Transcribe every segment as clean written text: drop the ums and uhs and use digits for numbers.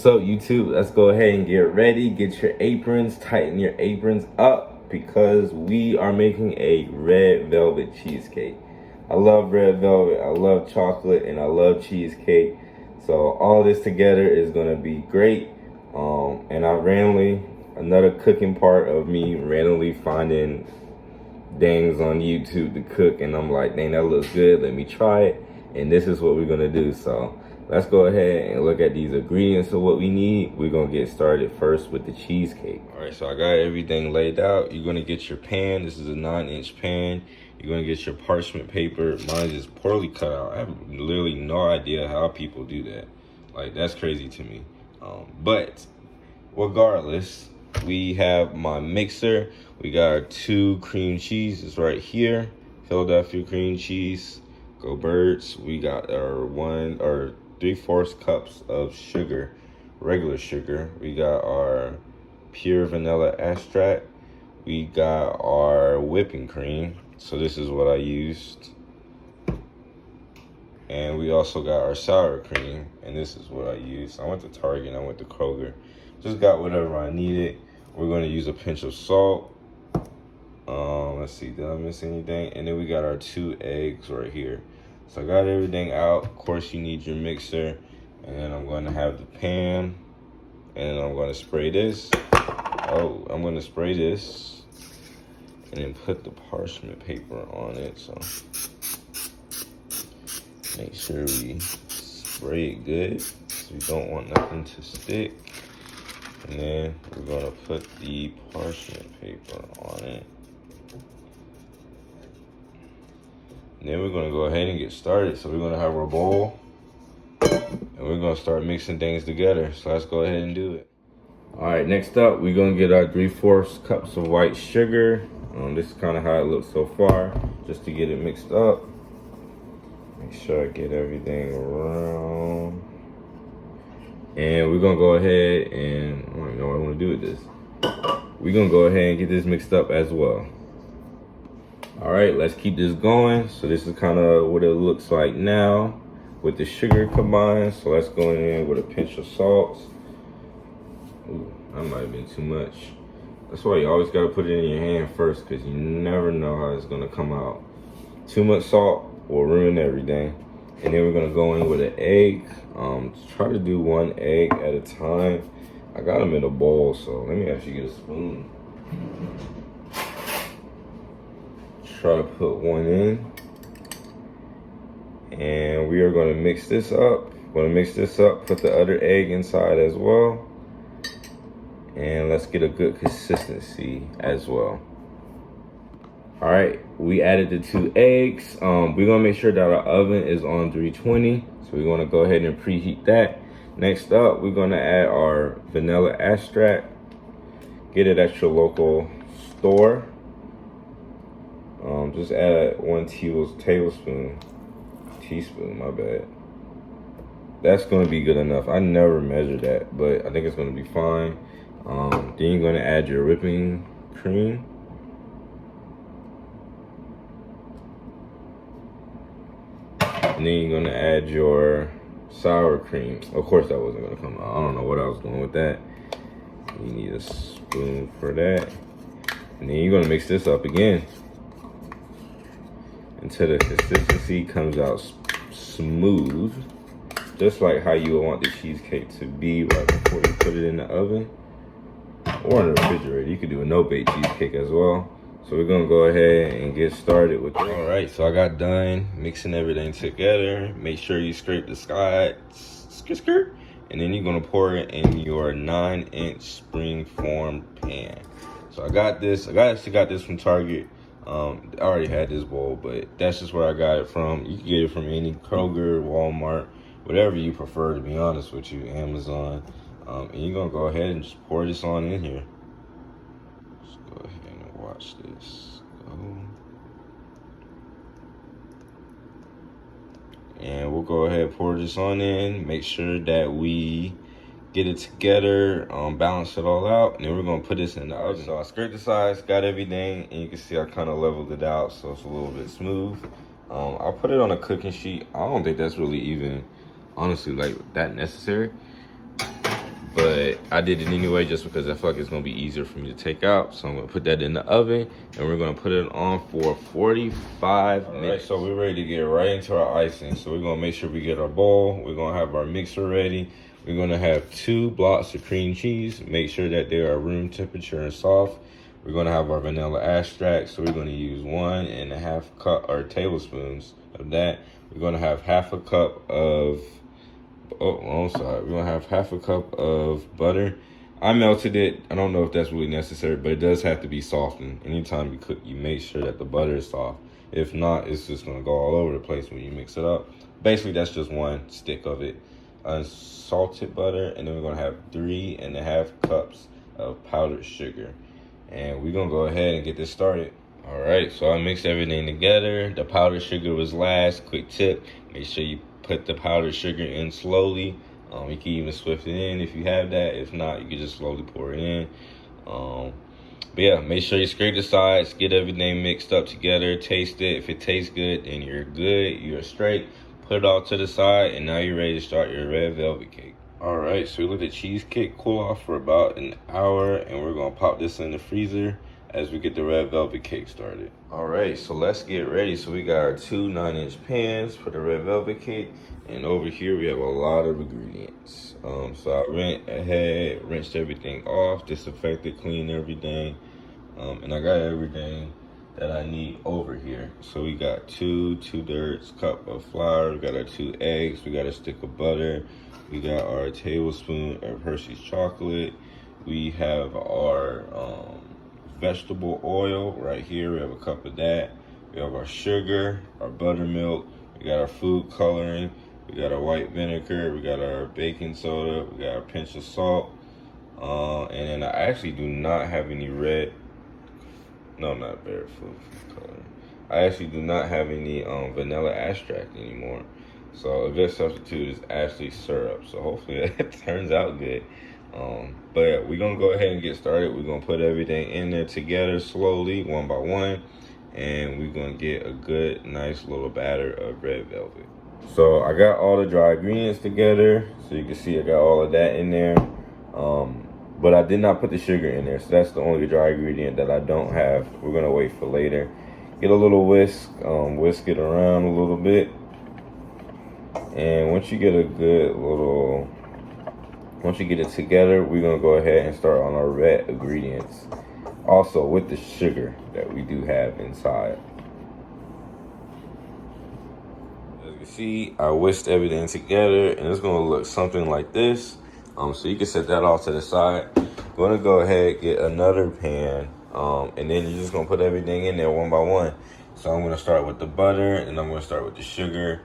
What's up, YouTube? Let's go ahead and get ready. Get your aprons, tighten your aprons up because we are making a red velvet cheesecake. I love red velvet, I love chocolate, and I love cheesecake. So all this together is gonna be great. Another cooking part of me randomly finding things on YouTube to cook, and I'm like, dang, that looks good, let me try it. And this is what we're gonna do. So let's go ahead and look at these ingredients of what we need. We're gonna get started first with the cheesecake. All right, so I got everything laid out. You're gonna get your pan. This is a 9-inch pan. You're gonna get your parchment paper. Mine is poorly cut out. I have literally no idea how people do that. Like, that's crazy to me. But regardless, we have my mixer. We got our 2 cream cheeses right here. Philadelphia cream cheese. Go Birds. We got our 3/4 cups of sugar, regular sugar. We got our pure vanilla extract. We got our whipping cream. So this is what I used. And we also got our sour cream, and this is what I used. I went to Target and I went to Kroger. Just got whatever I needed. We're gonna use a pinch of salt. Let's see, did I miss anything? And then we got our 2 eggs right here. So I got everything out. Of course, you need your mixer. And then I'm gonna have the pan. And I'm gonna spray this. I'm gonna spray this. And then put the parchment paper on it. So make sure we spray it good, so we don't want nothing to stick. And then we're gonna put the parchment paper on it. And then we're gonna go ahead and get started. So we're gonna have our bowl, and we're gonna start mixing things together. So let's go ahead and do it. All right, next up, we're gonna get our 3/4 cups of white sugar. This is kind of how it looks so far, just to get it mixed up. Make sure I get everything around. And we're gonna go ahead and, I don't even know what I wanna do with this. We're gonna go ahead and get this mixed up as well. All right, let's keep this going. So this is kind of what it looks like now with the sugar combined. So let's go in with a pinch of salt. Ooh, that might have been too much. That's why you always gotta put it in your hand first, because you never know how it's gonna come out. Too much salt will ruin everything. And then we're gonna go in with an egg. Try to do 1 egg at a time. I got them in a bowl, so let me actually get a spoon. Try to put 1 in. And we are gonna mix this up. Put the other egg inside as well. And let's get a good consistency as well. All right, we added the 2 eggs. We're gonna make sure that our oven is on 320. So we're gonna go ahead and preheat that. Next up, we're gonna add our vanilla extract. Get it at your local store. Just add 1 teaspoon, my bad. That's gonna be good enough. I never measured that, but I think it's gonna be fine. Then you're gonna add your whipping cream. And then you're gonna add your sour cream. Of course that wasn't gonna come out. I don't know what I was doing with that. You need a spoon for that. And then you're gonna mix this up again until the consistency comes out smooth. Just like how you would want the cheesecake to be right before you put it in the oven or in the refrigerator. You could do a no-bake cheesecake as well. So we're gonna go ahead and get started with it. All right, so I got done mixing everything together. Make sure you scrape the sides, and then you're gonna pour it in your 9-inch spring-form pan. So I got this, I actually got this from Target. I already had this bowl, but that's just where I got it from. You can get it from any Kroger, Walmart, whatever you prefer, to be honest with you, Amazon. And you're gonna go ahead and just pour this on in here. Just go ahead and watch this go. And we'll go ahead and pour this on in. Make sure that we get it together, balance it all out, and then we're gonna put this in the oven. So I scraped the sides, got everything, and you can see I kind of leveled it out so it's a little bit smooth. I'll put it on a cooking sheet. I don't think that's really even, honestly, like that necessary. but I did it anyway just because I feel like it's gonna be easier for me to take out. So I'm gonna put that in the oven and we're gonna put it on for 45 minutes. All right, so we're ready to get right into our icing. So we're gonna make sure we get our bowl. We're gonna have our mixer ready. We're gonna have 2 blocks of cream cheese. Make sure that they are room temperature and soft. We're gonna have our vanilla extract. So we're gonna use 1.5 cup or tablespoons of that. We're gonna have half a cup of, oh, wrong side. We're gonna have half a cup of butter. I melted it. I don't know if that's really necessary, but it does have to be softened. Anytime you cook, you make sure that the butter is soft. If not, it's just gonna go all over the place when you mix it up. Basically, that's just 1 stick of it. Unsalted butter, and then we're gonna have 3.5 cups of powdered sugar. And we're gonna go ahead and get this started. All right, so I mixed everything together. The powdered sugar was last. Quick tip, make sure you put the powdered sugar in slowly. You can even swift it in if you have that. If not, you can just slowly pour it in. But yeah, make sure you scrape the sides, get everything mixed up together, taste it. If it tastes good, then you're good, you're straight. Put it all to the side, and now you're ready to start your red velvet cake. All right, so we let the cheesecake cool off for about an hour, and we're gonna pop this in the freezer as we get the red velvet cake started. All right, so let's get ready. So we got our 2 9-inch pans for the red velvet cake, and over here we have a lot of ingredients. So I went ahead, rinsed everything off, disinfected, cleaned everything, and I got everything that I need over here. So we got 2/2 cup of flour, we got our 2 eggs, we got a stick of butter, we got our tablespoon of Hershey's chocolate, we have our vegetable oil right here. We have a cup of that. We have our sugar, our buttermilk. We got our food coloring. We got our white vinegar. We got our baking soda. We got our pinch of salt. And then I actually do not have any red. No, not red food coloring. I actually do not have any vanilla extract anymore. So a good substitute is actually syrup. So hopefully it turns out good. But we're gonna go ahead and get started. We're gonna put everything in there together slowly, one by one, and we're gonna get a good, nice little batter of red velvet. So I got all the dry ingredients together, so you can see I got all of that in there. But I did not put the sugar in there, so that's the only dry ingredient that I don't have. We're gonna wait for later. Get a little whisk, whisk it around a little bit, and once you get a good little. Once you get it together, we're gonna go ahead and start on our red ingredients. Also with the sugar that we do have inside. As you can see, I whisked everything together and it's gonna look something like this. So you can set that off to the side. I'm gonna go ahead, get another pan, and then you're just gonna put everything in there one by one. So I'm gonna start with the butter and I'm gonna start with the sugar.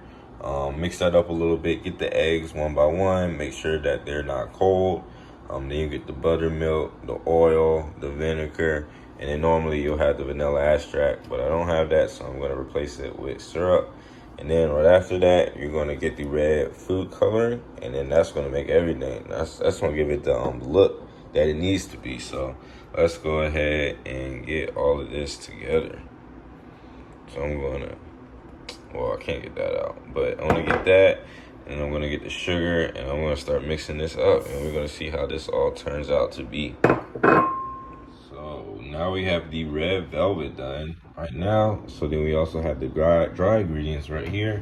Mix that up a little bit, get the eggs one by one, make sure that they're not cold. Then you get the buttermilk, the oil, the vinegar, and then normally you'll have the vanilla extract, but I don't have that, so I'm gonna replace it with syrup. And then right after that, you're gonna get the red food coloring, and then that's gonna make everything. That's gonna give it the look that it needs to be. So let's go ahead and get all of this together. So I'm gonna. Well, I can't get that out, but I'm gonna get that, and I'm gonna get the sugar, and I'm gonna start mixing this up, and we're gonna see how this all turns out to be. So now we have the red velvet done right now. So then we also have the dry ingredients right here.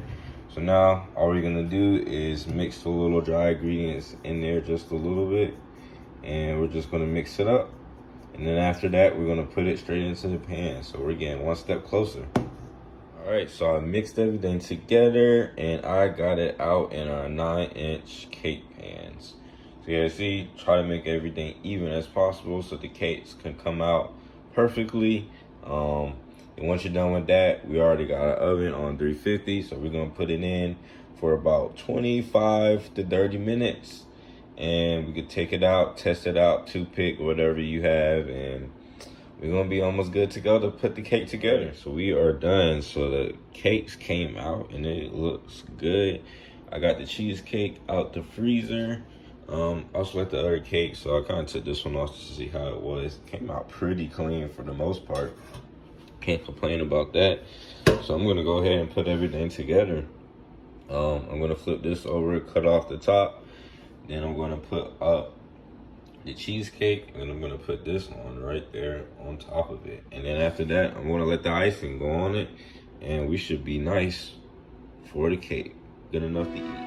So now all we're gonna do is mix the little dry ingredients in there just a little bit, and we're just gonna mix it up. And then after that, we're gonna put it straight into the pan. So we're getting one step closer. All right, so I mixed everything together and I got it out in our 9-inch cake pans. So yeah, see, try to make everything even as possible so the cakes can come out perfectly. And once you're done with that, we already got our oven on 350, so we're gonna put it in for about 25 to 30 minutes. And we could take it out, test it out, toothpick, whatever you have, and we're gonna be almost good to go to put the cake together. So we are done. So the cakes came out and it looks good. I got the cheesecake out the freezer. Also like the other cake, so I kind of took this one off to see how it was. It came out pretty clean for the most part. Can't complain about that. So I'm gonna go ahead and put everything together. I'm gonna flip this over, cut off the top. Then I'm gonna put up the cheesecake, and I'm gonna put this on right there on top of it. And then after that, I'm gonna let the icing go on it, and we should be nice for the cake. Good enough to eat.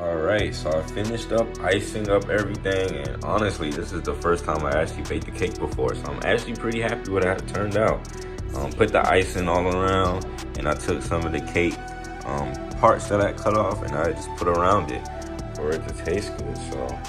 All right, so I finished up icing up everything, and honestly, this is the first time I actually baked the cake before, so I'm actually pretty happy with how it turned out. Put the icing all around, and I took some of the cake parts that I cut off, and I just put around it for it to taste good. So,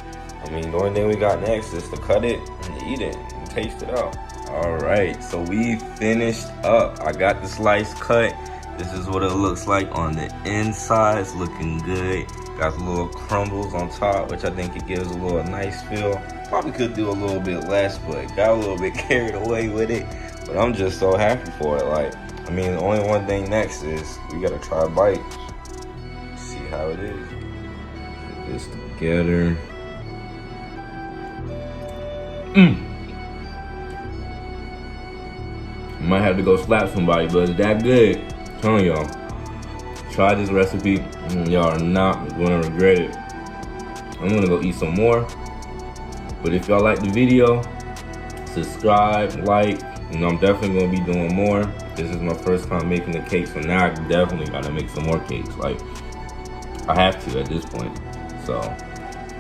I mean, the only thing we got next is to cut it and eat it and taste it out. All right, so we finished up. I got the slice cut. This is what it looks like on the inside. It's looking good. Got little crumbles on top, which I think it gives a little nice feel. Probably could do a little bit less, but got a little bit carried away with it. But I'm just so happy for it. Like, I mean, the only one thing next is we gotta try a bite. See how it is. Get this together. Might have to go slap somebody, but it's that good. I'm telling y'all. Try this recipe, and y'all are not gonna regret it. I'm gonna go eat some more. But if y'all like the video, subscribe, like. You know, I'm definitely gonna be doing more. This is my first time making a cake, so now I definitely gotta make some more cakes. Like, I have to at this point. So,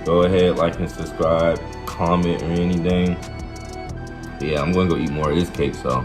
go ahead, like and subscribe, comment or anything. But yeah, I'm gonna go eat more of this cake, so.